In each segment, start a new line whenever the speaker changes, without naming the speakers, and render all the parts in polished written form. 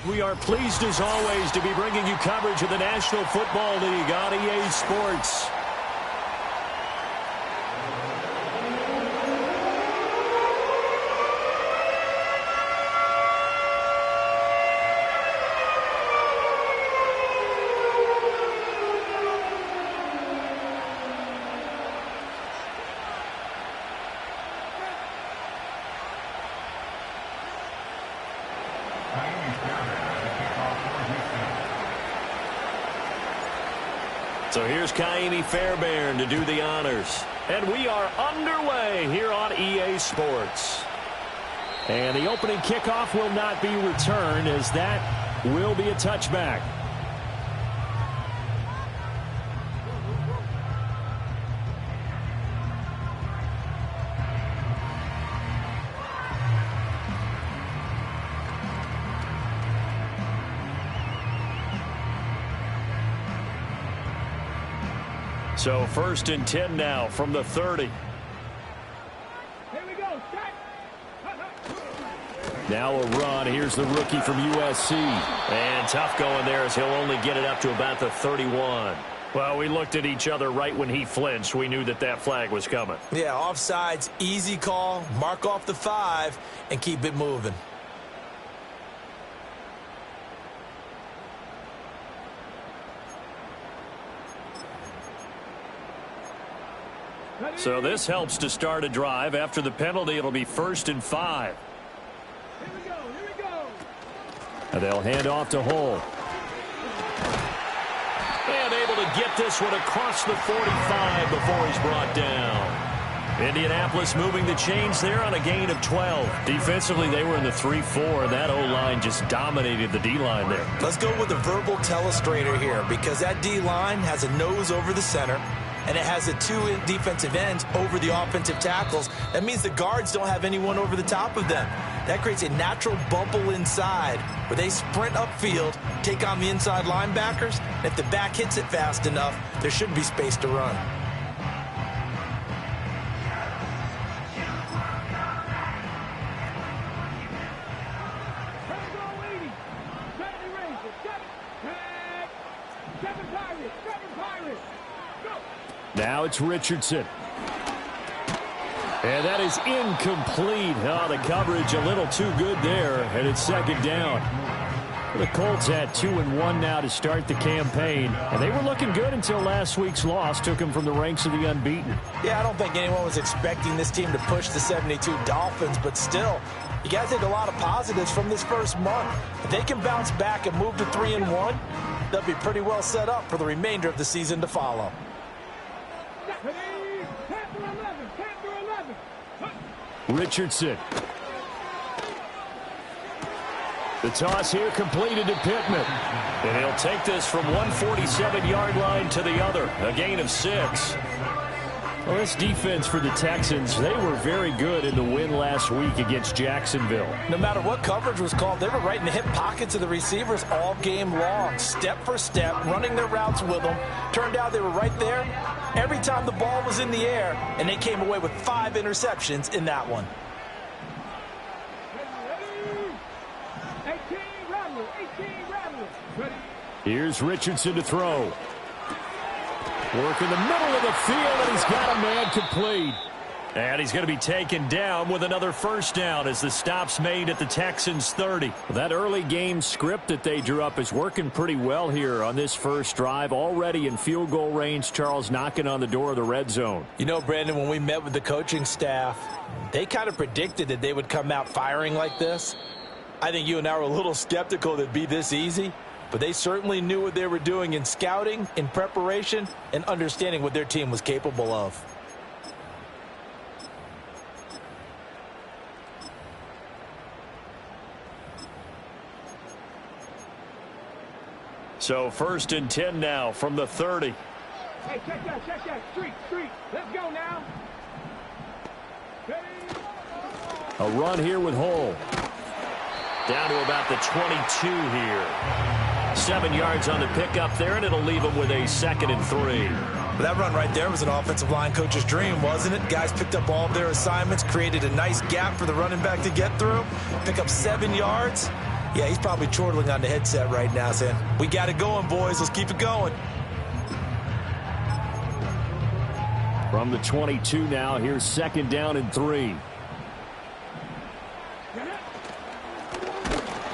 We are pleased as always to be bringing you coverage of the National Football League on EA Sports. So here's Kaimi Fairbairn to do the honors. And we are underway here on EA Sports. And the opening kickoff will not be returned, as that will be a touchback. So 1st and 10 now from the 30.
Here we go.
Now a run. Here's the rookie from USC. And tough going there, as he'll only get it up to about the 31. Well, we looked at each other right when he flinched. We knew that that flag was coming.
Yeah, offsides, easy call. Mark off the 5 and keep it moving.
So this helps to start a drive. After the penalty, it'll be 1st and 5.
Here we go. Here we go.
And they'll hand off to Hull. And able to get this one across the 45 before he's brought down. Indianapolis moving the chains there on a gain of 12. Defensively, they were in the 3-4. That O-line just dominated the D-line there.
Let's go with a verbal telestrator here, because that D-line has a nose over the center, and it has the 2 defensive ends over the offensive tackles. That means the guards don't have anyone over the top of them. That creates a natural bubble inside where they sprint upfield, take on the inside linebackers. And if the back hits it fast enough, there should be space to run.
Now it's Richardson. And that is incomplete. Oh, the coverage a little too good there, and it's 2nd down. The Colts had 2-1 now to start the campaign, and they were looking good until last week's loss took them from the ranks of the unbeaten.
Yeah, I don't think anyone was expecting this team to push the 72 Dolphins, but still, you got to take a lot of positives from this first month. If they can bounce back and move to 3-1, they'll be pretty well set up for the remainder of the season to follow.
Richardson. The toss here completed to Pittman. And he'll take this from 147-yard line to the other. A gain of 6. Well, this defense for the Texans, they were very good in the win last week against Jacksonville.
No matter what coverage was called, they were right in the hip pockets of the receivers all game long, step for step, running their routes with them. Turned out they were right there every time the ball was in the air, and they came away with 5 interceptions in that one.
Here's Richardson to throw. Work in the middle of the field, and he's got a man complete. And he's going to be taken down with another 1st down as the stop's made at the Texans' 30. That early game script that they drew up is working pretty well here on this first drive. Already in field goal range, Charles knocking on the door of the red zone.
You know, Brandon, when we met with the coaching staff, they kind of predicted that they would come out firing like this. I think you and I were a little skeptical that it'd be this easy. But they certainly knew what they were doing in scouting, in preparation, and understanding what their team was capable of.
So 1st and 10 now from the 30.
Hey, check that. Street. Let's go now.
A run here with Hull. Down to about the 22 here. 7 yards on the pickup there, and it'll leave them with a 2nd and 3.
But that run right there was an offensive line coach's dream, wasn't it? Guys picked up all of their assignments, created a nice gap for the running back to get through, pick up 7 yards, Yeah, he's probably chortling on the headset right now saying, we got it going, boys. Let's keep it going.
From the 22 now, here's 2nd down and 3.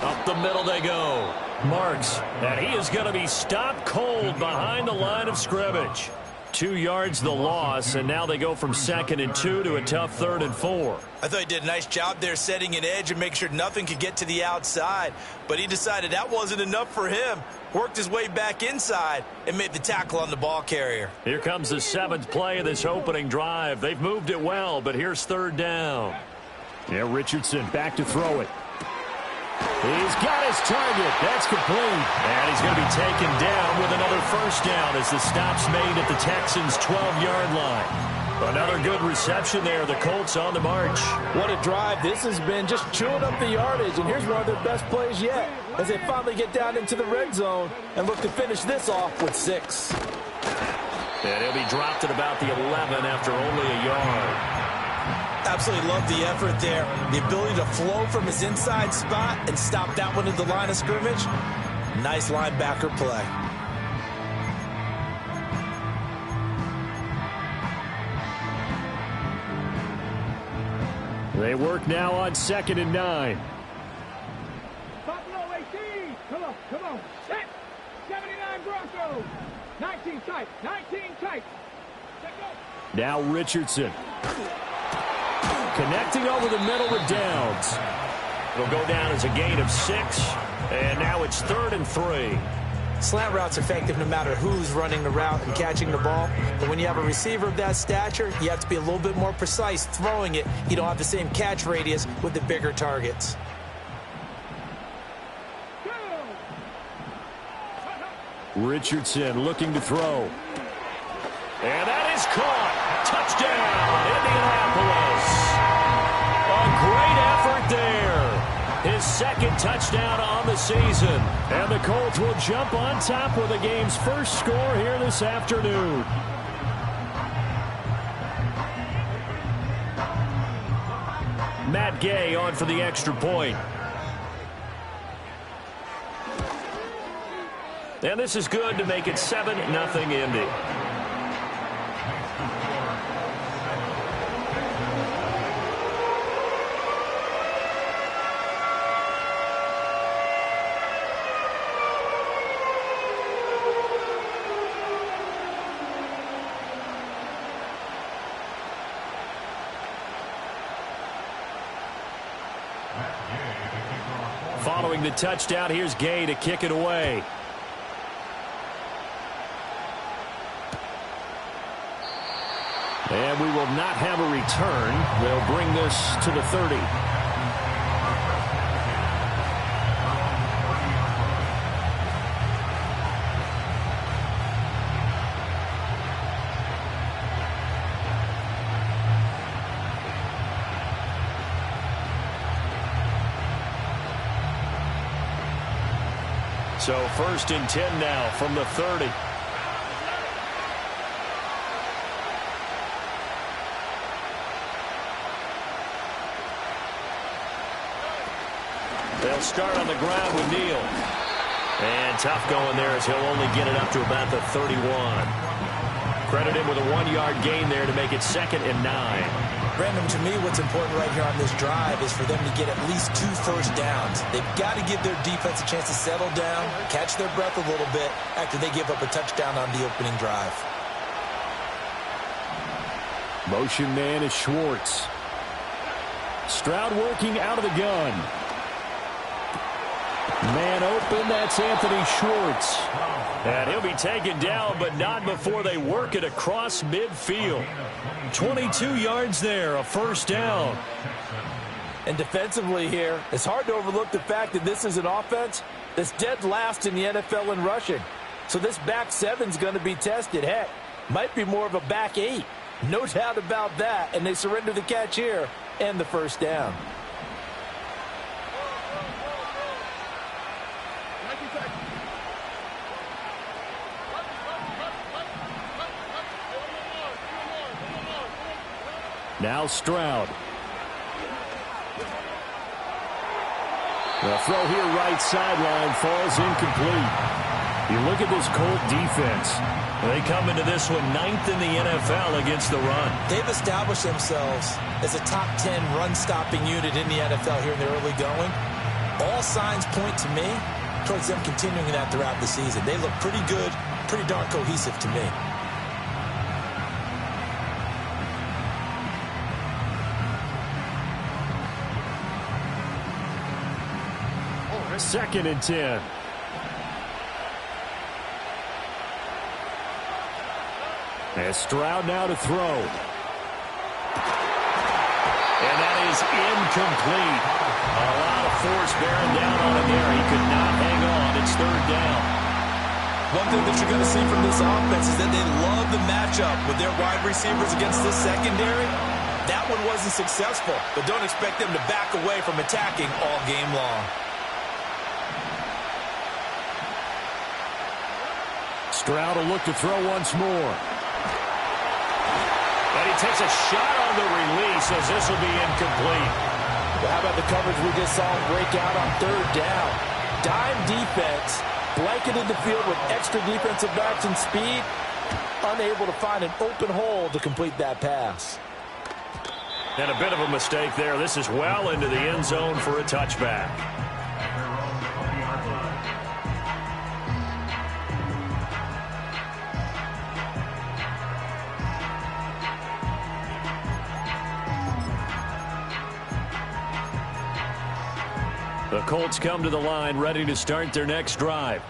Up the middle they go. Marks, and he is going to be stopped cold behind the line of scrimmage. 2 yards the loss, and now they go from 2nd and 2 to a tough 3rd and 4.
I thought he did a nice job there setting an edge and making sure nothing could get to the outside. But he decided that wasn't enough for him. Worked his way back inside and made the tackle on the ball carrier.
Here comes the 7th play of this opening drive. They've moved it well, but here's 3rd down. Yeah, Richardson back to throw it. He's got his target. That's complete. And he's going to be taken down with another 1st down as the stop's made at the Texans' 12-yard line. Another good reception there. The Colts on the march.
What a drive this has been, just chewing up the yardage. And here's one of their best plays yet as they finally get down into the red zone and look to finish this off with 6.
And he'll be dropped at about the 11 after only a yard.
Absolutely love the effort there. The ability to flow from his inside spot and stop that one at the line of scrimmage. Nice linebacker play.
They work now on 2nd and 9.
Buffalo 18. Come on. Set. 79 Broncos. 19 tight. 19 tight. Let go.
Now Richardson. Connecting over the middle with Downs. It'll go down as a gain of 6. And now it's 3rd and 3.
Slant route's effective no matter who's running the route and catching the ball. But when you have a receiver of that stature, you have to be a little bit more precise throwing it. You don't have the same catch radius with the bigger targets.
Richardson looking to throw. And that is caught. Touchdown, Indianapolis. A great effort there. His 2nd touchdown on the season. And the Colts will jump on top with the game's first score here this afternoon. Matt Gay on for the extra point. And this is good to make it 7-0 Indy. Following the touchdown, here's Gay to kick it away. And we will not have a return. They'll bring this to the 30. So 1st and 10 now from the 30. They'll start on the ground with Neal. And tough going there as he'll only get it up to about the 31. Credit him with a 1-yard gain there to make it 2nd and 9.
Brandon, to me, what's important right here on this drive is for them to get at least 2 first downs. They've got to give their defense a chance to settle down, catch their breath a little bit after they give up a touchdown on the opening drive.
Motion man is Schwartz. Stroud working out of the gun. Man open, that's Anthony Schwartz. And he'll be taken down, but not before they work it across midfield. 22 yards there, a 1st down.
And defensively here, it's hard to overlook the fact that this is an offense that's dead last in the NFL in rushing. So this back 7's going to be tested. Heck, might be more of a back 8. No doubt about that. And they surrender the catch here and the 1st down.
Now Stroud. The throw here right sideline falls incomplete. You look at this Colt defense. They come into this one 9th in the NFL against the run.
They've established themselves as a top 10 run-stopping unit in the NFL here in the early going. All signs point to me towards them continuing that throughout the season. They look pretty good, pretty darn cohesive to me.
Second and 10. And Stroud now to throw. And that is incomplete. A lot of force bearing down on him there. He could not hang on. It's third down.
One thing that you're going to see from this offense is that they love the matchup with their wide receivers against this secondary. That one wasn't successful, but don't expect them to back away from attacking all game long.
Stroud will look to throw once more. And he takes a shot on the release as this will be incomplete.
Well, how about the coverage we just saw him break out on third down? Dime defense, blanketed the field with extra defensive backs and speed, unable to find an open hole to complete that pass.
And a bit of a mistake there. This is well into the end zone for a touchback. The Colts come to the line ready to start their next drive.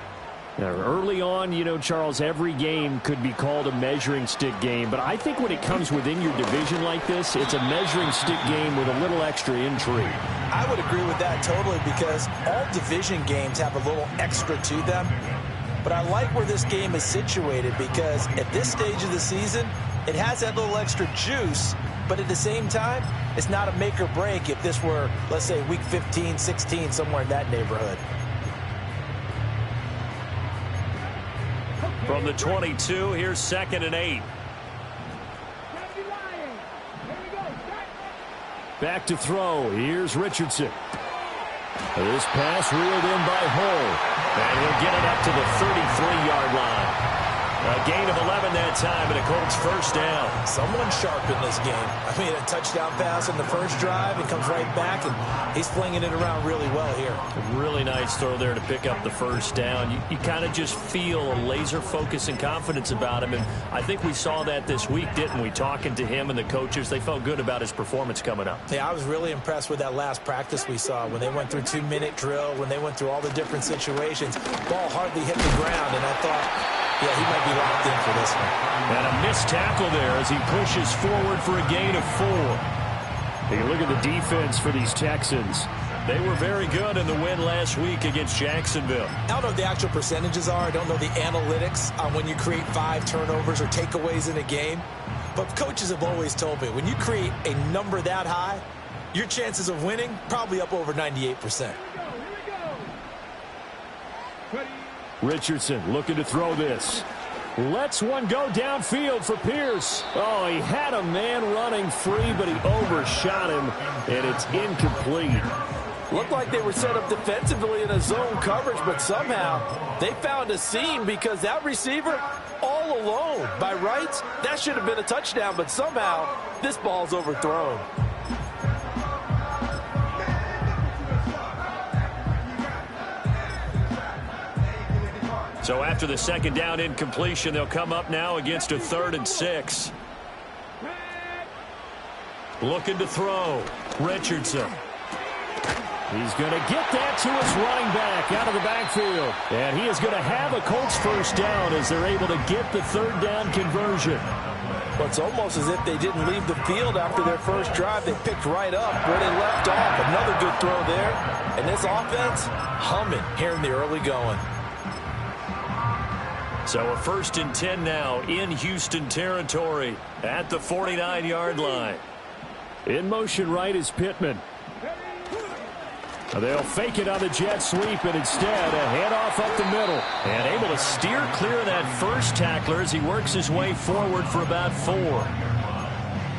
Now, early on, you know, Charles, every game could be called a measuring stick game. But I think when it comes within your division like this, it's a measuring stick game with a little extra intrigue.
I would agree with that totally because all division games have a little extra to them. But I like where this game is situated because at this stage of the season, it has that little extra juice. But at the same time, it's not a make or break if this were, let's say, week 15, 16, somewhere in that neighborhood.
From the 22, here's 2nd and 8. Back to throw. Here's Richardson. This pass reeled in by Hull. And he'll get it up to the 33-yard line. A gain of 11 that time, and a Colts first down.
Someone sharp in this game. I mean, a touchdown pass on the first drive. It comes right back, and he's flinging it around really well here.
A really nice throw there to pick up the first down. You kind of just feel a laser focus and confidence about him, and I think we saw that this week, didn't we? Talking to him and the coaches, they felt good about his performance coming up.
Yeah, I was really impressed with that last practice we saw when they went through 2-minute drill, when they went through all the different situations. Ball hardly hit the ground, and I thought, yeah, he might be locked in for this one.
And a missed tackle there as he pushes forward for a gain of 4. You look at the defense for these Texans. They were very good in the win last week against Jacksonville.
I don't know what the actual percentages are. I don't know the analytics on when you create 5 turnovers or takeaways in a game. But coaches have always told me, when you create a number that high, your chances of winning probably up over 98%.
Richardson looking to throw this. Lets one go downfield for Pierce. Oh, he had a man running free, but he overshot him, and it's incomplete.
Looked like they were set up defensively in a zone coverage, but somehow they found a seam because that receiver all alone. By rights, that should have been a touchdown, but somehow this ball's overthrown.
So after the second down incompletion, they'll come up now against a 3rd and 6. Looking to throw. Richardson. He's going to get that to his running back out of the backfield. And he is going to have a Colts first down as they're able to get the 3rd down conversion.
Well, it's almost as if they didn't leave the field after their first drive. They picked right up where they left off. Another good throw there. And this offense humming here in the early going.
So a 1st and 10 now in Houston territory at the 49-yard line. In motion right is Pittman. They'll fake it on the jet sweep, and instead a handoff up the middle. And able to steer clear of that first tackler as he works his way forward for about 4.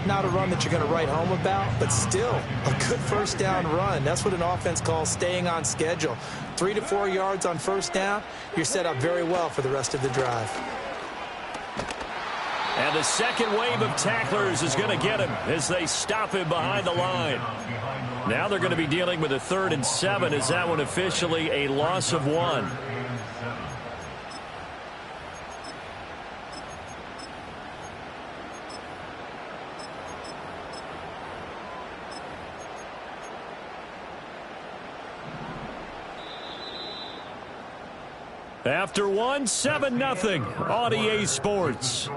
not a run that you're going to write home about, but still a good first down run. That's what an offense calls staying on schedule. 3 to 4 yards on first down, you're set up very well for the rest of the drive.
And the second wave of tacklers is going to get him as they stop him behind the line. Now they're going to be dealing with a 3rd and 7 as that one officially a loss of 1. After 1, 7-0 on EA Sports.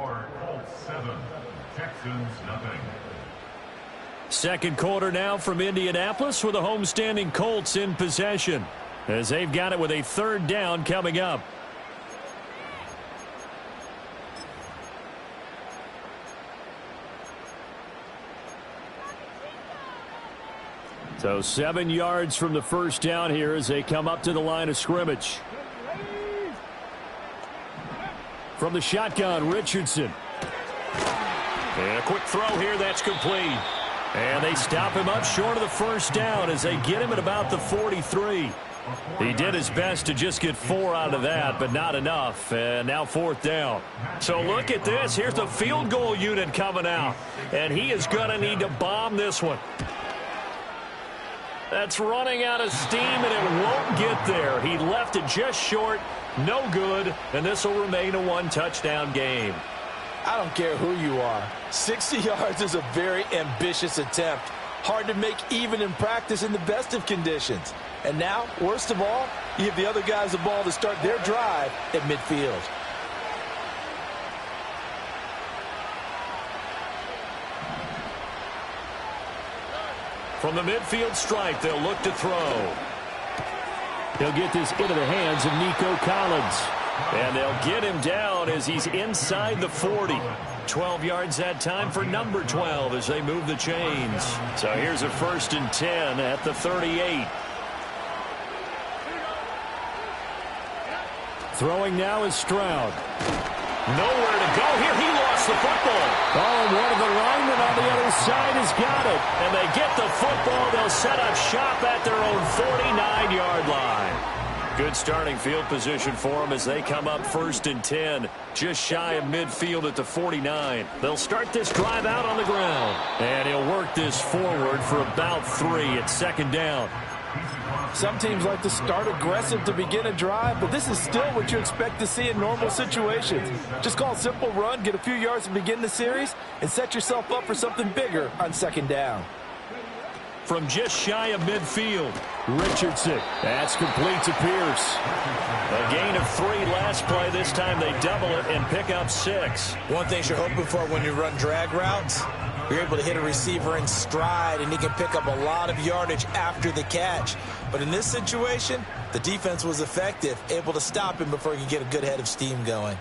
Second quarter now from Indianapolis with the homestanding Colts in possession as they've got it with a 3rd down coming up. So 7 yards from the first down here as they come up to the line of scrimmage. From the shotgun, Richardson. And a quick throw here, that's complete. And they stop him up short of the first down as they get him at about the 43. He did his best to just get 4 out of that, but not enough. And now 4th down. So look at this. Here's the field goal unit coming out. And he is going to need to bomb this one. That's running out of steam, and it won't get there. He left it just short. No good, and this will remain a 1-touchdown game.
I don't care who you are. 60 yards is a very ambitious attempt. Hard to make even in practice in the best of conditions. And now, worst of all, you give the other guys the ball to start their drive at midfield.
From the midfield stripe, they'll look to throw. He'll get this into the hands of Nico Collins. And they'll get him down as he's inside the 40. 12 yards that time for number 12 as they move the chains. So here's a 1st and 10 at the 38. Throwing now is Stroud. Nowhere to go here. He lost the football. Oh, and one of the linemen on the other side has got it. And they get the football. They'll set up shop at their own 49-yard line. Good starting field position for them as they come up 1st and 10. Just shy of midfield at the 49. They'll start this drive out on the ground. And he'll work this forward for about 3 at 2nd down.
Some teams like to start aggressive to begin a drive, but this is still what you expect to see in normal situations. Just call a simple run, get a few yards to begin the series, and set yourself up for something bigger on 2nd down.
From just shy of midfield, Richardson. That's complete to Pierce. A gain of 3 last play. This time they double it and pick up 6.
One thing you're hoping for when you run drag routes, you're able to hit a receiver in stride, and he can pick up a lot of yardage after the catch. But in this situation, the defense was effective, able to stop him before he could get a good head of steam going.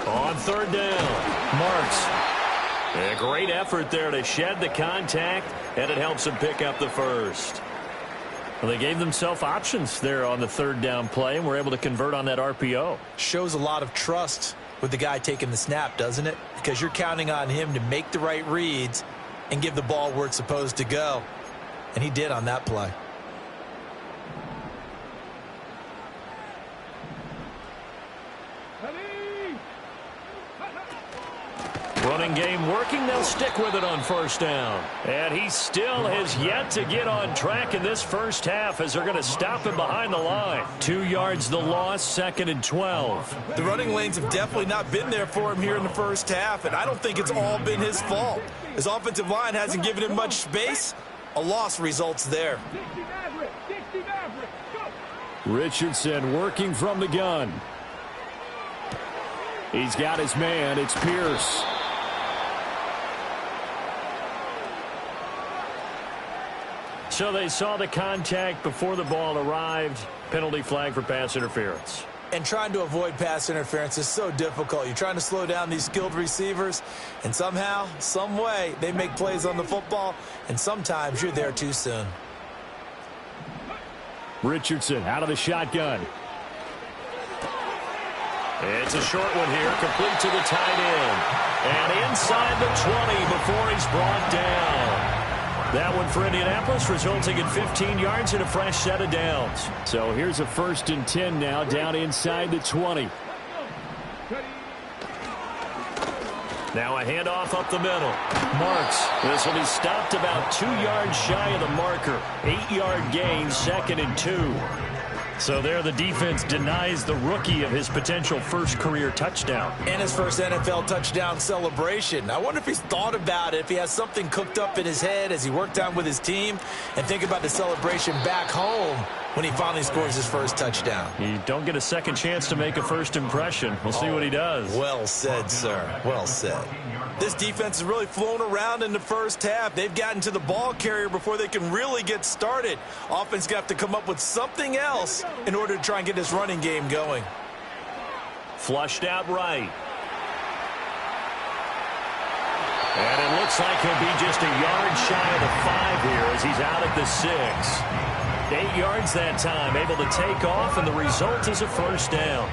On 3rd down, Marks. A great effort there to shed the contact, and it helps him pick up the 1st. Well, they gave themselves options there on the 3rd down play, and were able to convert on that RPO.
Shows a lot of trust with the guy taking the snap, doesn't it? Because you're counting on him to make the right reads and give the ball where it's supposed to go. And he did on that play.
Running game working. They'll stick with it on 1st down. And he still has yet to get on track in this first half as they're going to stop him behind the line. 2 yards the loss, 2nd and 12.
The running lanes have definitely not been there for him here in the first half, and I don't think it's all been his fault. His offensive line hasn't given him much space. A loss results there.
Richardson working from the gun. He's got his man. It's Pierce. So they saw the contact before the ball arrived. Penalty flag for pass interference.
And trying to avoid pass interference is so difficult. You're trying to slow down these skilled receivers, and somehow, some way, they make plays on the football, and sometimes you're there too soon.
Richardson out of the shotgun. It's a short one here, complete to the tight end. And inside the 20 before he's brought down. That one for Indianapolis, resulting in 15 yards and a fresh set of downs. So here's a 1st and 10 now, down inside the 20. Now a handoff up the middle. Marks. This will be stopped about 2 yards shy of the marker. 8-yard gain, 2nd and 2. So there the defense denies the rookie of his potential first career touchdown.
And his first NFL touchdown celebration. I wonder if he's thought about it, if he has something cooked up in his head as he worked out with his team, and think about the celebration back home when he finally scores his first touchdown.
You don't get a second chance to make a first impression. We'll see what he does.
Well said, sir. Well said. This defense has really flown around in the first half. They've gotten to the ball carrier before they can really get started. Offense got to come up with something else in order to try and get this running game going.
Flushed out right. And it looks like he'll be just a yard shy of the 5 here as he's out at the 6. 8 yards that time, able to take off, and the result is a first down.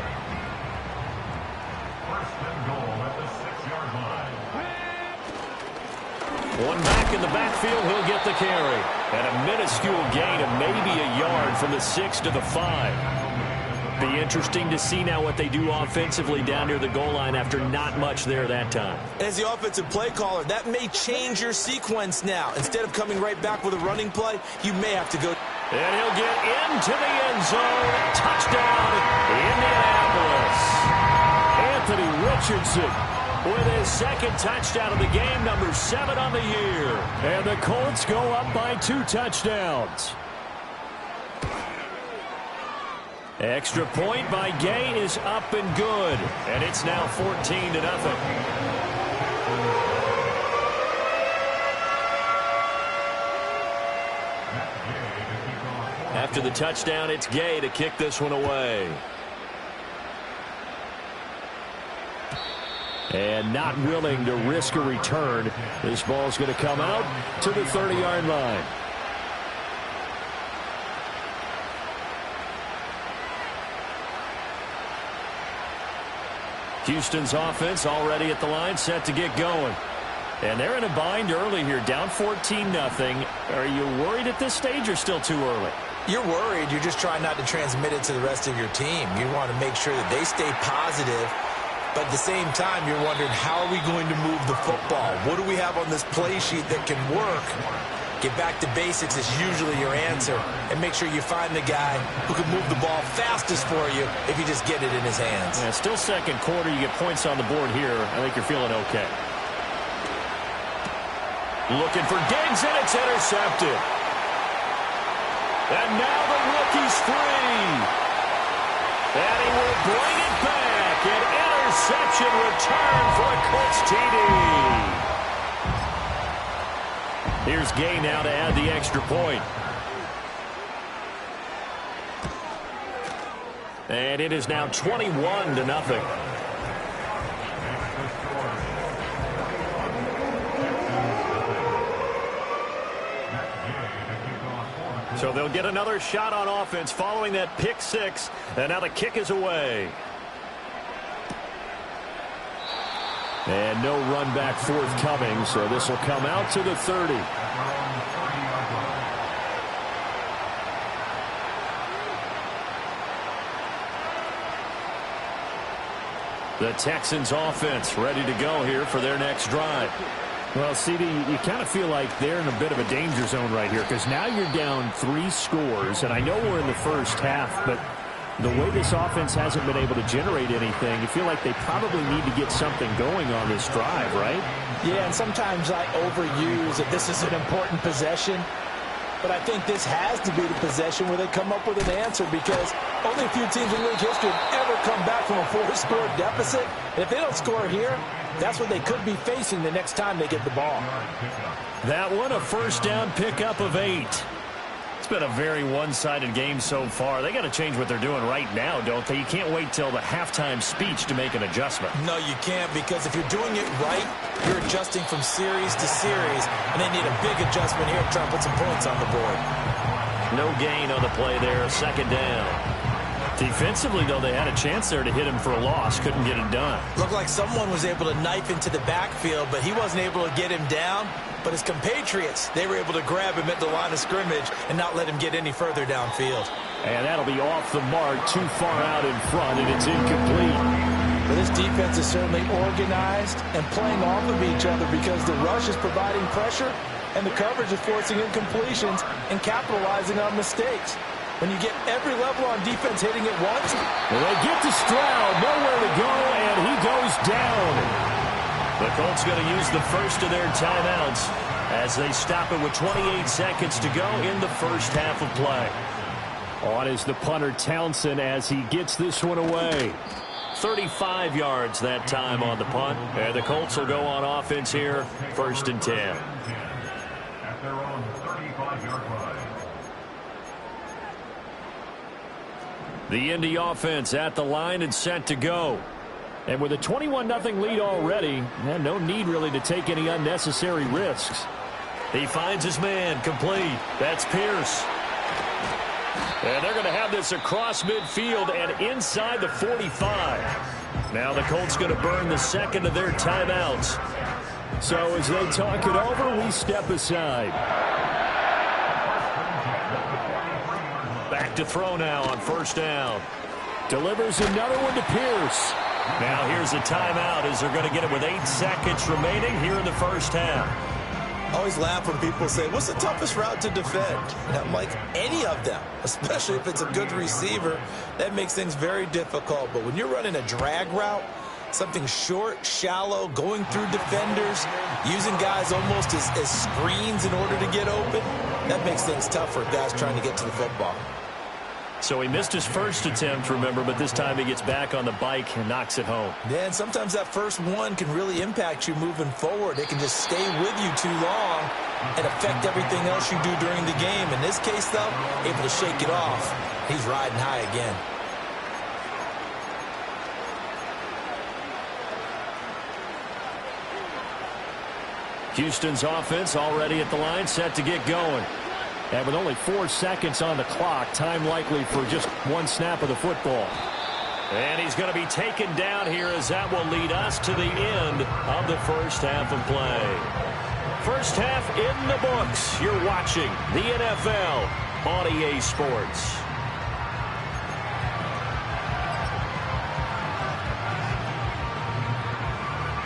One back in the backfield, he'll get the carry. And a minuscule gain of maybe a yard from the 6 to the 5. Be interesting to see now what they do offensively down near the goal line after not much there that time.
As the offensive play caller, that may change your sequence now. Instead of coming right back with a running play, you may have to go.
And he'll get into the end zone. Touchdown, Indianapolis. Anthony Richardson with his 2nd touchdown of the game, number 7 on the year. And the Colts go up by 2 touchdowns. Extra point by Gay is up and good. And it's now 14-0. After the touchdown, it's Gay to kick this one away. And not willing to risk a return. This ball's going to come out to the 30-yard line. Houston's offense already at the line, set to get going. And they're in a bind early here, down 14-0. Are you worried at this stage or still too early?
You're worried. You're just trying not to transmit it to the rest of your team. You want to make sure that they stay positive. But at the same time, you're wondering, how are we going to move the football? What do we have on this play sheet that can work? Get back to basics is usually your answer. And make sure you find the guy who can move the ball fastest for you if you just get it in his hands.
Yeah, still 2nd quarter. You get points on the board here. I think you're feeling okay. Looking for Diggs, and it's intercepted. And now the rookie's free. And he will bring it back. An interception return for a Colts TD. Here's Gay now to add the extra point. And it is now 21-0. So they'll get another shot on offense following that pick 6. And now the kick is away. And no run back forthcoming, so this will come out to the 30. The Texans offense ready to go here for their next drive.
Well, CD, you kind of feel like they're in a bit of a danger zone right here because now you're down 3 scores, and I know we're in the first half, but the way this offense hasn't been able to generate anything, you feel like they probably need to get something going on this drive, right?
Yeah, and sometimes I overuse that this is an important possession. But I think this has to be the possession where they come up with an answer, because only a few teams in league history have ever come back from a 4-score deficit. And if they don't score here, that's what they could be facing the next time they get the ball.
That one, a first down pickup of 8. It's been a very one-sided game so far. They got to change what they're doing right now, don't they? You can't wait till the halftime speech to make an adjustment.
No, you can't, because if you're doing it right, you're adjusting from series to series, and they need a big adjustment here to try and put some points on the board.
No gain on the play there, 2nd down. Defensively, though, they had a chance there to hit him for a loss. Couldn't get it done.
Looked like someone was able to knife into the backfield, but he wasn't able to get him down. But his compatriots, they were able to grab him at the line of scrimmage and not let him get any further downfield.
And that'll be off the mark, too far out in front, and it's incomplete.
Well, this defense is certainly organized and playing off of each other because the rush is providing pressure and the coverage is forcing incompletions and capitalizing on mistakes. When you get every level on defense hitting at once.
Well, they get to Stroud, nowhere to go, and he goes down.
The Colts going to use the first of their timeouts as they stop it with 28 seconds to go in the first half of play.
On is the punter Townsend as he gets this one away.
35 yards that time on the punt. And the Colts will go on offense here, 1st and 10.
At their own 35-yard line.
The Indy offense at the line and set to go.
And with a 21-0 lead already, no need really to take any unnecessary risks.
He finds his man, complete. That's Pierce. And they're going to have this across midfield and inside the 45. Now the Colts going to burn the second of their timeouts.
So as they talk it over, we step aside.
Back to throw now on 1st down.
Delivers another one to Pierce.
Now here's a timeout as they're going to get it with 8 seconds remaining here in the first half.
I always laugh when people say, what's the toughest route to defend? And I'm like, any of them, especially if it's a good receiver. That makes things very difficult. But when you're running a drag route, something short, shallow, going through defenders, using guys almost as screens in order to get open, that makes things tough for guys trying to get to the football.
So he missed his first attempt, remember, but this time he gets back on the bike and knocks it home.
Yeah, and sometimes that first one can really impact you moving forward. It can just stay with you too long and affect everything else you do during the game. In this case, though, able to shake it off. He's riding high again.
Houston's offense already at the line, set to get going.
And with only 4 seconds on the clock, time likely for just one snap of the football.
And he's going to be taken down here as that will lead us to the end of the first half of play. First half in the books. You're watching the NFL on EA Sports.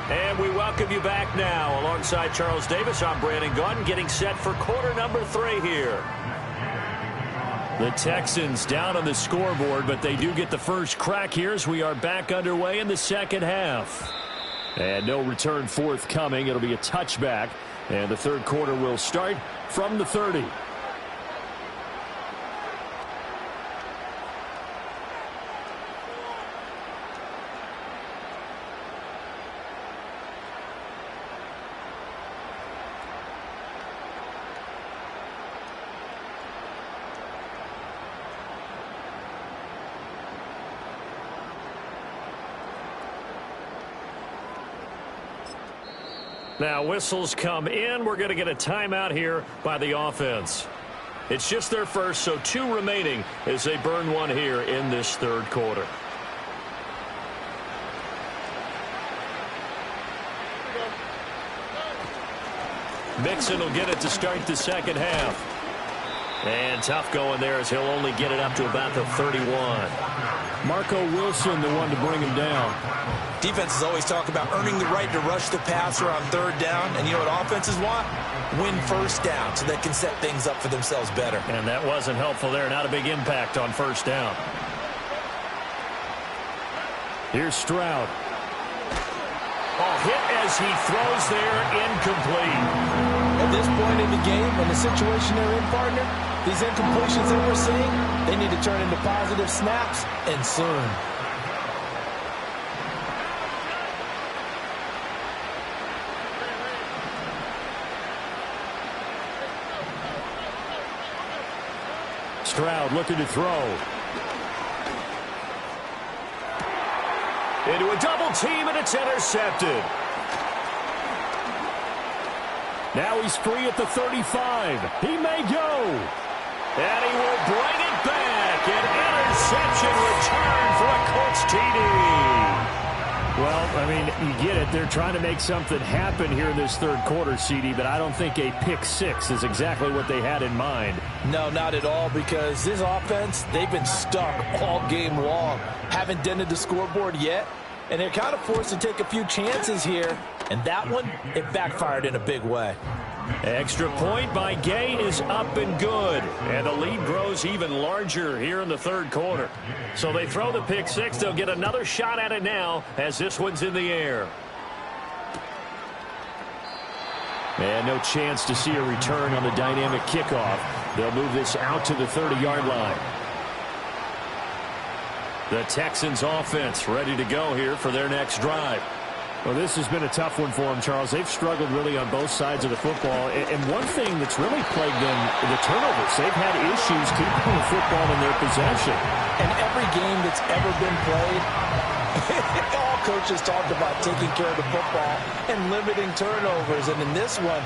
And we welcome you back now. Alongside Charles Davis, I'm Brandon Gunn, getting set for quarter number 3 here. The Texans down on the scoreboard, but they do get the first crack here as we are back underway in the second half.
And no return forthcoming. It'll be a touchback, and the third quarter will start from the 30.
Now whistles come in. We're going to get a timeout here by the offense. It's just their first, so 2 remaining as they burn one here in this third quarter. Mixon will get it to start the second half. And tough going there as he'll only get it up to about the 31.
Marco Wilson, the one to bring him down.
Defenses always talk about earning the right to rush the passer on 3rd down. And you know what offenses want? Win 1st down so they can set things up for themselves better.
And that wasn't helpful there. Not a big impact on 1st down.
Here's Stroud.
Oh, hit as he throws there, incomplete.
At this point in the game, in the situation they're in, partner, these incompletions that we're seeing, they need to turn into positive snaps, and soon.
Stroud looking to throw.
Into a double team, and it's intercepted.
Now he's free at the 35. He may go.
And he will bring it back. An interception return for a Colts TD.
Well, I mean, you get it. They're trying to make something happen here in this third quarter, CD, but I don't think a pick six is exactly what they had in mind.
No, not at all, because this offense, they've been stuck all game long. Haven't dented the scoreboard yet, and they're kind of forced to take a few chances here, and that one, it backfired in a big way.
Extra point by Gay is up and good. And the lead grows even larger here in the third quarter. So they throw the pick six. They'll get another shot at it now as this one's in the air. And no chance to see a return on the dynamic kickoff. They'll move this out to the 30-yard line. The Texans offense ready to go here for their next drive.
Well, this has been a tough one for them, Charles. They've struggled really on both sides of the football. And one thing that's really plagued them, the turnovers. They've had issues keeping the football in their possession.
And every game that's ever been played, all coaches talked about taking care of the football and limiting turnovers. And in this one,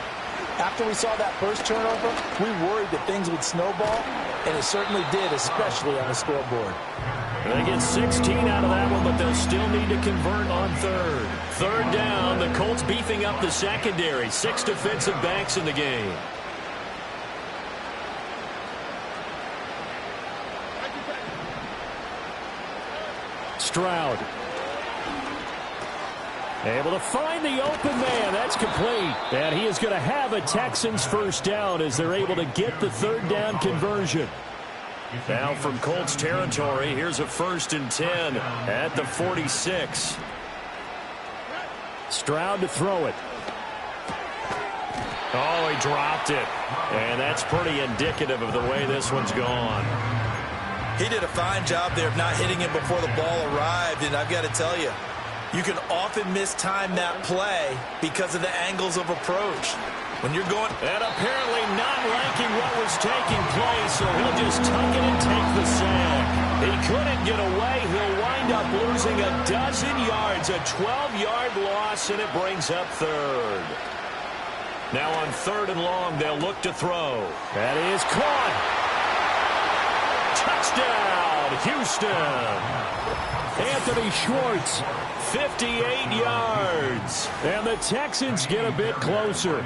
after we saw that first turnover, we worried that things would snowball, and it certainly did, especially on the scoreboard.
They get 16 out of that one, but they'll still need to convert on third. Third down, the Colts beefing up the secondary. 6 defensive backs in the game.
Stroud. Able to find the open man. That's complete. And he is going to have a Texans first down as they're able to get the third down conversion.
Now from Colts territory, here's a 1st and 10 at the 46.
Stroud to throw it.
Oh, he dropped it. And that's pretty indicative of the way this one's gone.
He did a fine job there of not hitting it before the ball arrived, and I've got to tell you, you can often mistime that play because of the angles of approach. When you're going...
And apparently not liking what was taking place, so he'll just tuck it and take the sack. He couldn't get away. He'll wind up losing a dozen yards, a 12-yard loss, and it brings up third. Now on 3rd and long, they'll look to throw.
That is caught.
Touchdown, Houston.
Anthony Schwartz.
58 yards.
And the Texans get a bit closer.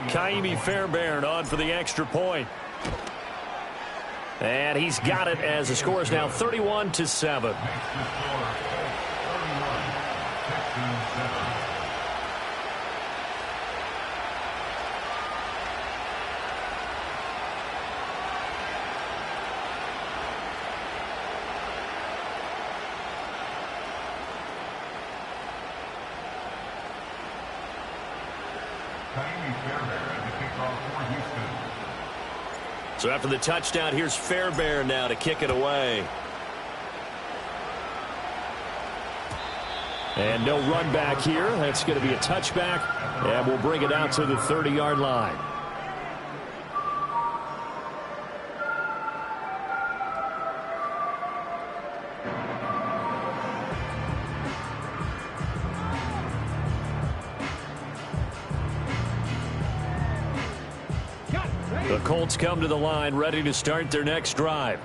Kaimi Fairbairn on for the extra point. And he's got it as the score is now 31-7. So after the touchdown, here's Fairbairn now to kick it away.
And no run back here. That's going to be a touchback. And we'll bring it out to the 30-yard line.
The Colts come to the line ready to start their next drive.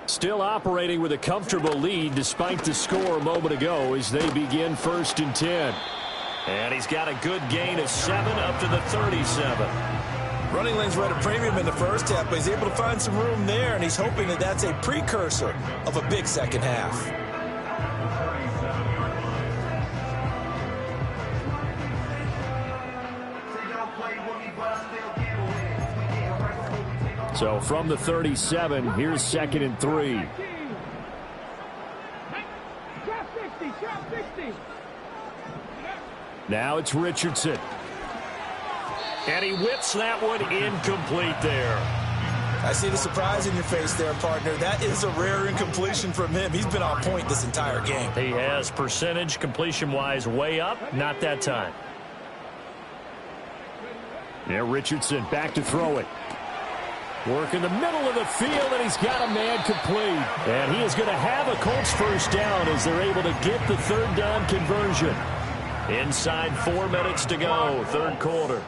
Still operating with a comfortable lead despite the score a moment ago as they begin 1st and 10. And he's got a good gain of 7 up to the 37.
Running lanes were at a premium in the first half, but he's able to find some room there, and he's hoping that that's a precursor of a big second half.
So from the 37, here's 2nd and 3. Now it's Richardson.
And he whips that one incomplete there.
I see the surprise in your face there, partner. That is a rare incompletion from him. He's been on point this entire game.
He has percentage completion-wise way up. Not that time.
Yeah, Richardson back to throw it. Work in the middle of the field, and he's got a man complete. And he is going to have a Colts first down as they're able to get the third down conversion.
Inside 4 minutes to go, third quarter.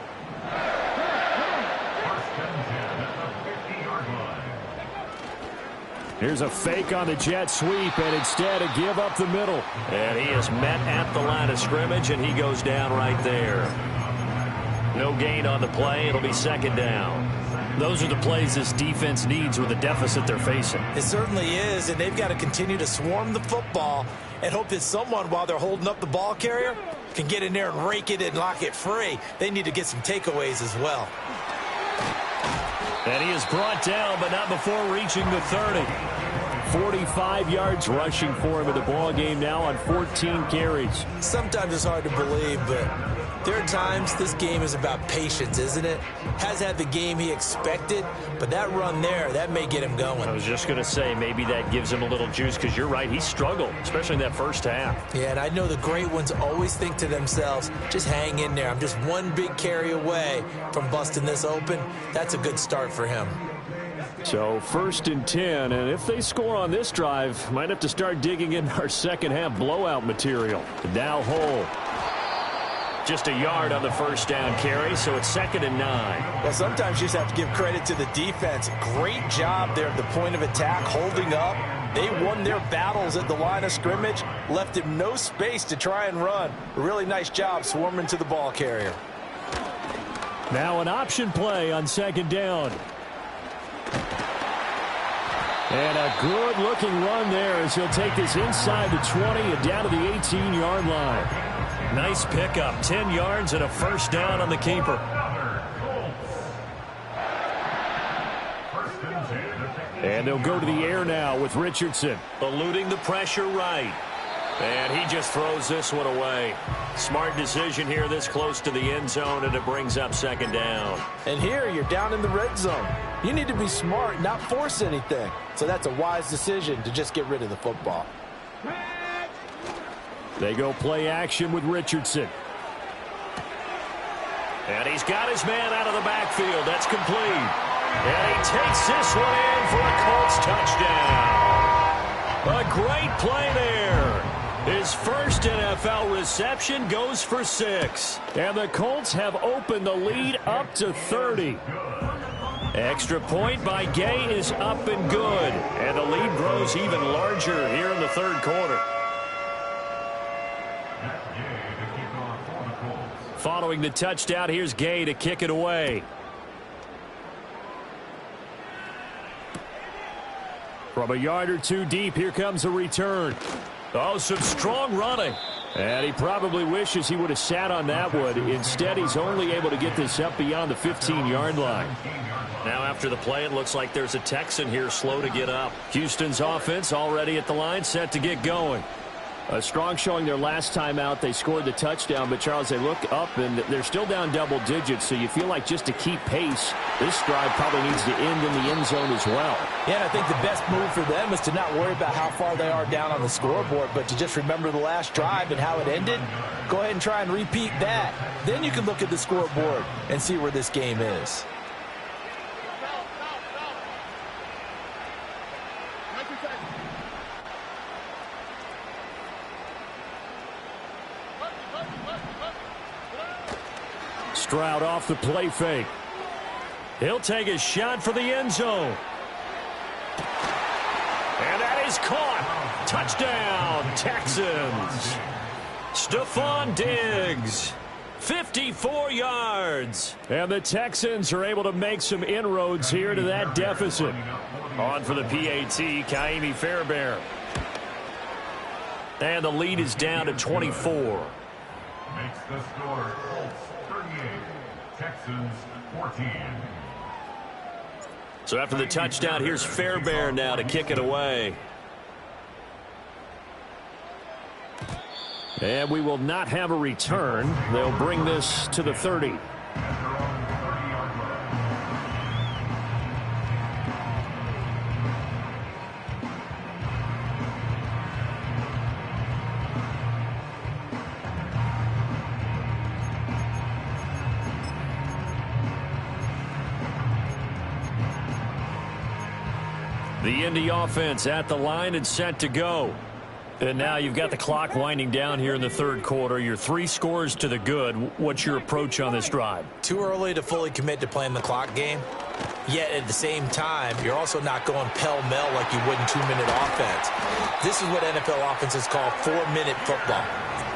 Here's a fake on the jet sweep, and instead a give up the middle.
And he is met at the line of scrimmage, and he goes down right there. No gain on the play. It'll be second down.
Those are the plays this defense needs with the deficit they're facing.
It certainly is, and they've got to continue to swarm the football and hope that someone, while they're holding up the ball carrier, can get in there and rake it and lock it free. They need to get some takeaways as well.
And he is brought down, but not before reaching the 30.
45 yards rushing for him in the ball game now on 14 carries.
Sometimes it's hard to believe, but there are times this game is about patience, isn't it? Has had the game he expected, but that run there, that may get him going.
I was just going to say, maybe that gives him a little juice, because you're right, he struggled, especially in that first half.
Yeah, and I know the great ones always think to themselves, just hang in there. I'm just one big carry away from busting this open. That's a good start for him.
So 1st and 10, and if they score on this drive, might have to start digging in our second half blowout material. Now Hole.
Just a yard on the first down carry, so it's 2nd and 9.
Well, sometimes you just have to give credit to the defense. Great job there at the point of attack, holding up. They won their battles at the line of scrimmage, left him no space to try and run. A really nice job swarming to the ball carrier.
Now an option play on 2nd down. And a good-looking run there as he'll take this inside the 20 and down to the 18-yard line.
Nice pickup, 10 yards and a first down on the keeper.
And they'll go to the air now with Richardson.
Eluding the pressure right. And he just throws this one away. Smart decision here this close to the end zone, and it brings up 2nd down.
And here you're down in the red zone. You need to be smart, not force anything. So that's a wise decision to just get rid of the football.
They go play action with Richardson.
And he's got his man out of the backfield. That's complete. And he takes this one in for a Colts touchdown. A great play there. His first NFL reception goes for 6.
And the Colts have opened the lead up to 30.
Extra point by Gay is up and good. And the lead grows even larger here in the 3rd quarter. Following the touchdown, here's Gay to kick it away.
From a yard or two deep, here comes a return.
Oh, some strong running.
And he probably wishes he would have sat on that one. Instead, he's only able to get this up beyond the 15-yard line.
Now after the play, it looks like there's a Texan here slow to get up.
Houston's offense already at the line, set to get going. A strong showing their last time out. They scored the touchdown, but, Charles, they look up, and they're still down double digits, so you feel like just to keep pace, this drive probably needs to end in the end zone as well.
Yeah, and I think the best move for them is to not worry about how far they are down on the scoreboard, but to just remember the last drive and how it ended. Go ahead and try and repeat that. Then you can look at the scoreboard and see where this game is.
Stroud off the play fake.
He'll take a shot for the end zone. And that is caught. Touchdown, Texans. Stephon Diggs, 54 yards.
And the Texans are able to make some inroads here to that deficit.
On for the PAT, Kaimi Fairbairn. And the lead is down to 24.
Makes the score Colts 38, Texans 14.
So after the touchdown, here's Fairbairn now to kick it away.
And we will not have a return. They'll bring this to the 30. The Indy offense at the line and set to go.
And now you've got the clock winding down here in the third quarter. You're 3 scores to the good. What's your approach on this drive?
Too early to fully commit to playing the clock game. Yet at the same time, you're also not going pell-mell like you would in 2-minute offense. This is what NFL offenses call 4-minute football.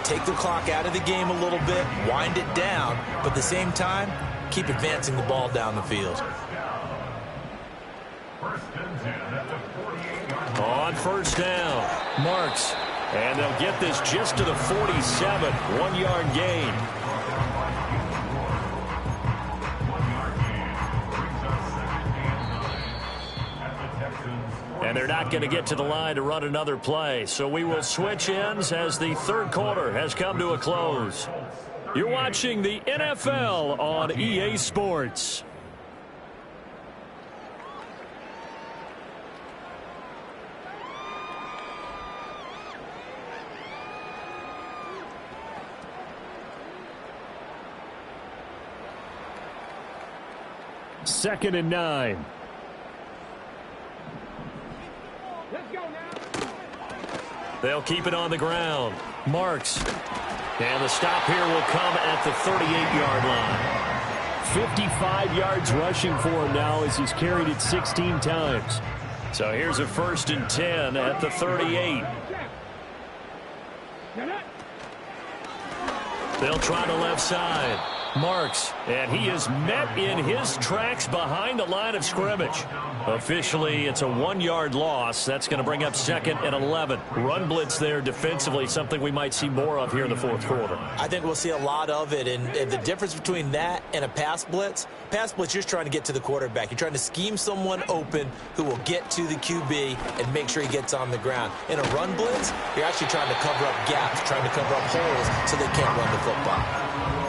Take the clock out of the game a little bit, wind it down, but at the same time, keep advancing the ball down the field.
On first down, Marks. And they'll get this just to the 47, 1-yard gain. And they're not going to get to the line to run another play. So we will switch ends as the third quarter has come to a close. You're watching the NFL on EA Sports.
Second and 9.
Let's go now.
They'll keep it on the ground. Marks. And the stop here will come at the 38-yard line.
55 yards rushing for him now as he's carried it 16 times.
So here's a 1st and 10 at the 38. They'll try the left side. Marks, and he is met in his tracks behind the line of scrimmage. Officially, it's a 1-yard loss. That's going to bring up 2nd and 11. Run blitz there defensively, something we might see more of here in the fourth quarter.
I think we'll see a lot of it, and the difference between that and a pass blitz, you're just trying to get to the quarterback. You're trying to scheme someone open who will get to the QB and make sure he gets on the ground. In a run blitz, you're actually trying to cover up gaps, trying to cover up holes so they can't run the football.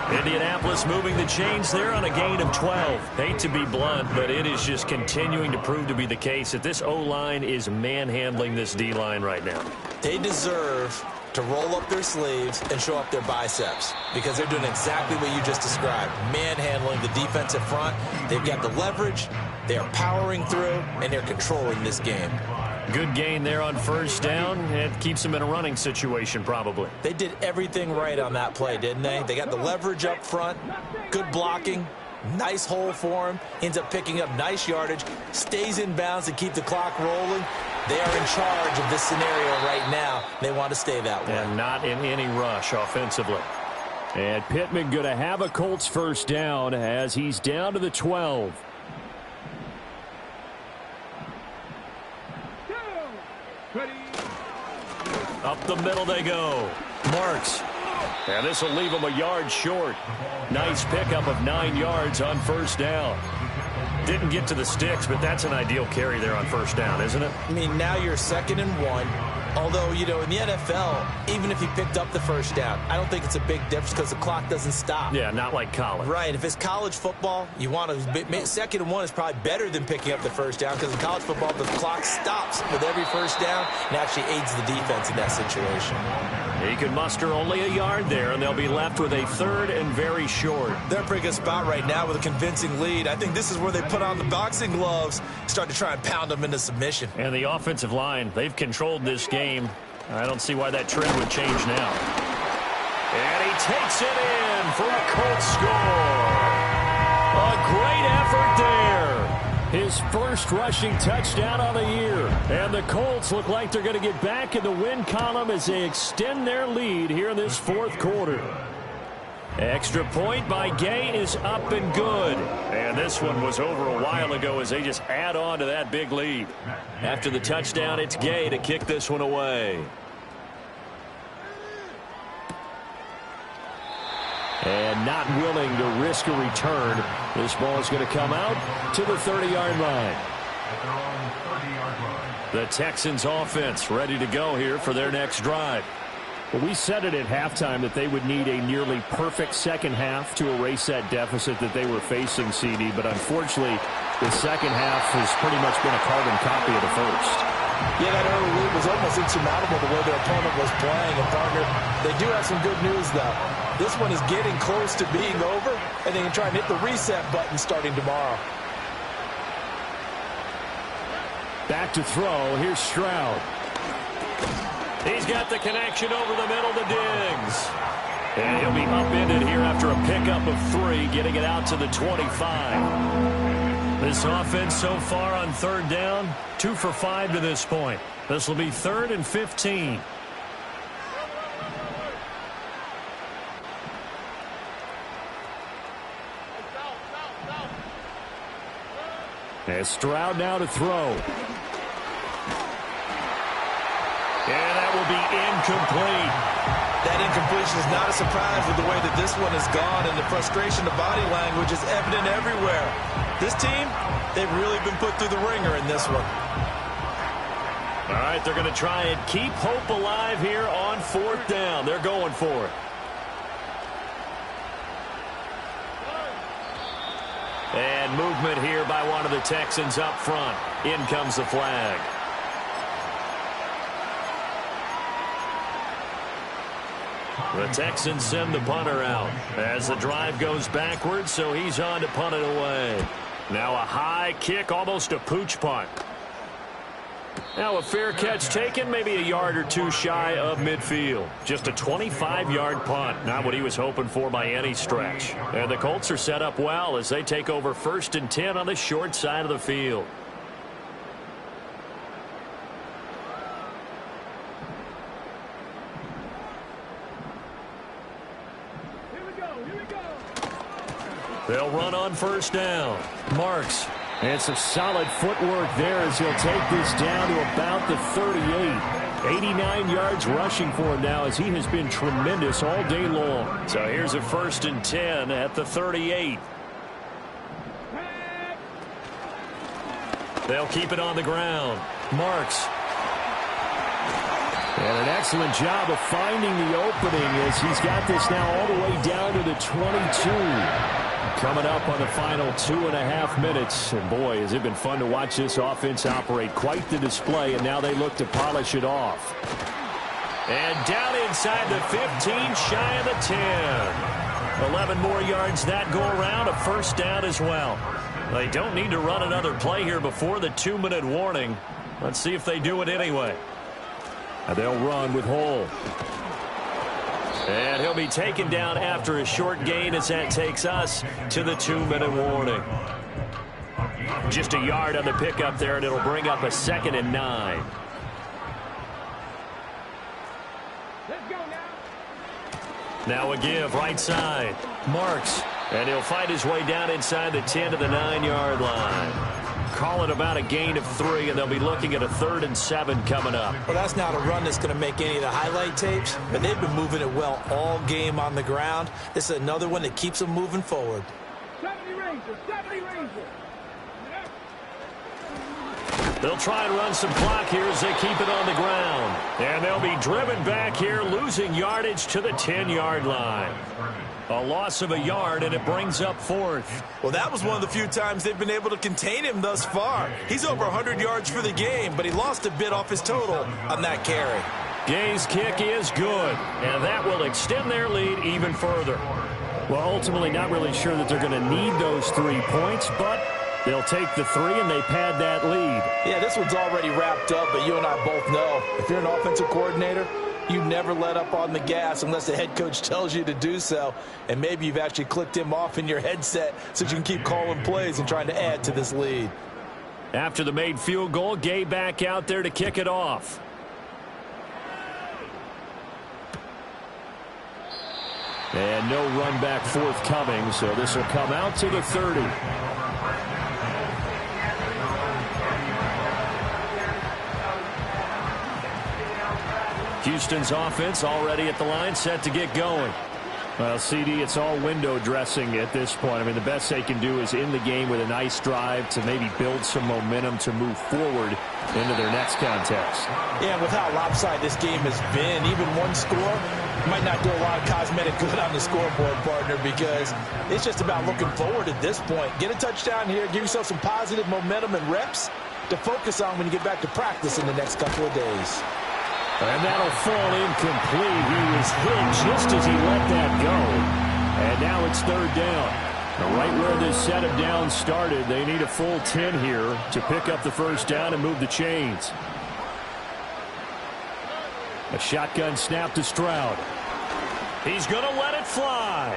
Indianapolis moving the chains there on a gain of 12. Hate to be blunt, but it is just continuing to prove to be the case that this O-line is manhandling this D-line right now.
They deserve to roll up their sleeves and show up their biceps because they're doing exactly what you just described, manhandling the defensive front. They've got the leverage, they are powering through, and they're controlling this game.
Good gain there on first down. It keeps them in a running situation probably.
They did everything right on that play, didn't they? They got the leverage up front, good blocking, nice hole for him, ends up picking up nice yardage, stays in bounds to keep the clock rolling. They are in charge of this scenario right now. They want to stay that way.
And not in any rush offensively.
And Pittman going to have a Colts first down as he's down to the 12.
Up the middle they go. Marks. And this will leave him a yard short. Nice pickup of 9 yards on first down. Didn't get to the sticks, but that's an ideal carry there on first down, isn't it?
I mean, now you're 2nd and 1. Although, you know, in the NFL, even if he picked up the first down, I don't think it's a big difference because the clock doesn't stop.
Yeah, not like college.
Right. If it's college football, you want to 2nd and 1 is probably better than picking up the first down because in college football, the clock stops with every first down and actually aids the defense in that situation.
He could muster only a yard there, and they'll be left with a 3rd and very short.
They're in a pretty good spot right now with a convincing lead. I think this is where they put on the boxing gloves, start to try and pound them into submission.
And the offensive line, they've controlled this game. I don't see why that trend would change now. And he takes it in for a Colts score. A great effort there.
His first rushing touchdown of the year. And the Colts look like they're going to get back in the win column as they extend their lead here in this fourth quarter.
Extra point by Gay is up and good. And this one was over a while ago as they just add on to that big lead. After the touchdown, it's Gay to kick this one away.
And not willing to risk a return. This ball is going to come out to the 30-yard line.
The Texans offense ready to go here for their next drive.
Well, we said it at halftime that they would need a nearly perfect second half to erase that deficit that they were facing, CD. But unfortunately, the second half has pretty much been a carbon copy of the first.
Yeah, that early lead was almost insurmountable the way their opponent was playing. And, partner, they do have some good news, though. This one is getting close to being over, and they can try and hit the reset button starting tomorrow.
Back to throw. Here's Stroud.
He's got the connection over the middle to Diggs. And he'll be upended here after a pickup of 3, getting it out to the 25. This offense so far on third down, 2 for 5 to this point. This will be 3rd and 15. And Stroud now to throw. And that will be incomplete.
That incompletion is not a surprise with the way that this one has gone, and the frustration of body language is evident everywhere. This team, they've really been put through the ringer in this one.
All right, they're going to try and keep hope alive here on 4th down. They're going for it. And movement here by one of the Texans up front. In comes the flag. The Texans send the punter out as the drive goes backwards, so he's on to punt it away. Now a high kick, almost a pooch punt. Now a fair catch taken, maybe a yard or 2 shy of midfield. Just a 25-yard punt, not what he was hoping for by any stretch. And the Colts are set up well as they take over 1st and 10 on the short side of the field. They'll run on 1st down. Marks.
And some solid footwork there as he'll take this down to about the 38. 89 yards rushing for him now as he has been tremendous all day long.
So here's a 1st and 10 at the 38. They'll keep it on the ground. Marks.
And an excellent job of finding the opening as he's got this now all the way down to the 22. Coming up on the final 2.5 minutes. And boy, has it been fun to watch this offense operate. Quite the display, and now they look to polish it off.
And down inside the 15, shy of the 10. 11 more yards that go around, a 1st down as well. They don't need to run another play here before the 2-minute warning. Let's see if they do it anyway.
And they'll run with Hole.
And he'll be taken down after a short gain as that takes us to the 2-minute warning. Just a yard on the pickup there, and it'll bring up a 2nd and 9.
Let's go now.
Now a give right side. Marks. And he'll fight his way down inside the 10 to the 9-yard line. Call it about a gain of 3, and they'll be looking at a 3rd and 7 coming up.
Well, that's not a run that's going to make any of the highlight tapes, but they've been moving it well all game on the ground. This is another one that keeps them moving forward.
70 Rangers, 70 Rangers.
They'll try and run some clock here as they keep it on the ground. And they'll be driven back here, losing yardage to the 10-yard line. A loss of a yard, and it brings up 4th.
Well, that was one of the few times they've been able to contain him thus far. He's over 100 yards for the game, but he lost a bit off his total on that carry.
Gay's kick is good, and that will extend their lead even further.
Well, ultimately not really sure that they're going to need those 3 points, but they'll take the 3 and they pad that lead.
Yeah, this one's already wrapped up, but you and I both know if you're an offensive coordinator, you never let up on the gas unless the head coach tells you to do so. And maybe you've actually clicked him off in your headset so you can keep calling plays and trying to add to this lead.
After the made field goal, Gay back out there to kick it off.
And no run back forthcoming, so this will come out to the 30.
Houston's offense already at the line, set to get going.
Well, CD, it's all window dressing at this point. I mean, the best they can do is in the game with a nice drive to maybe build some momentum to move forward into their next contest.
Yeah, with how lopsided this game has been, even one score might not do a lot of cosmetic good on the scoreboard, partner, because it's just about looking forward at this point. Get a touchdown here, give yourself some positive momentum and reps to focus on when you get back to practice in the next couple of days.
And that'll fall incomplete. He was hit just as he let that go. And now it's 3rd down. Now right where this set of downs started, they need a full 10 here to pick up the 1st down and move the chains.
A shotgun snap to Stroud. He's going to let it fly.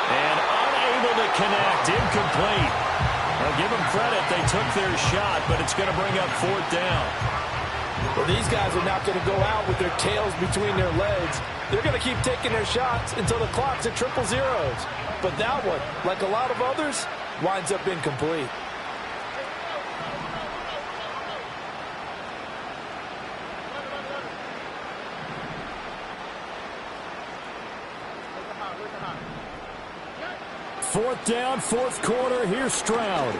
And unable to connect. Incomplete. I'll give them credit. They took their shot, but it's going to bring up 4th down.
Well, these guys are not going to go out with their tails between their legs. They're going to keep taking their shots until the clock's at 000. But that one, like a lot of others, winds up incomplete.
Fourth down, 4th quarter. Here's Stroud.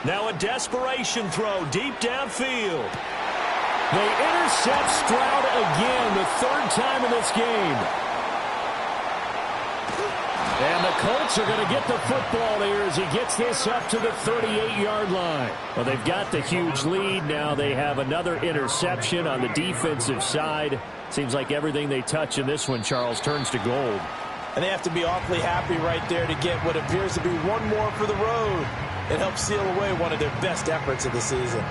Now a desperation throw deep downfield. They intercept Stroud again, the 3rd time in this game. And the Colts are going to get the football here as he gets this up to the 38-yard line. Well, they've got the huge lead. Now they have another interception on the defensive side. Seems like everything they touch in this one, Charles, turns to gold.
And they have to be awfully happy right there to get what appears to be one more for the road. It helps seal away one of their best efforts of the season.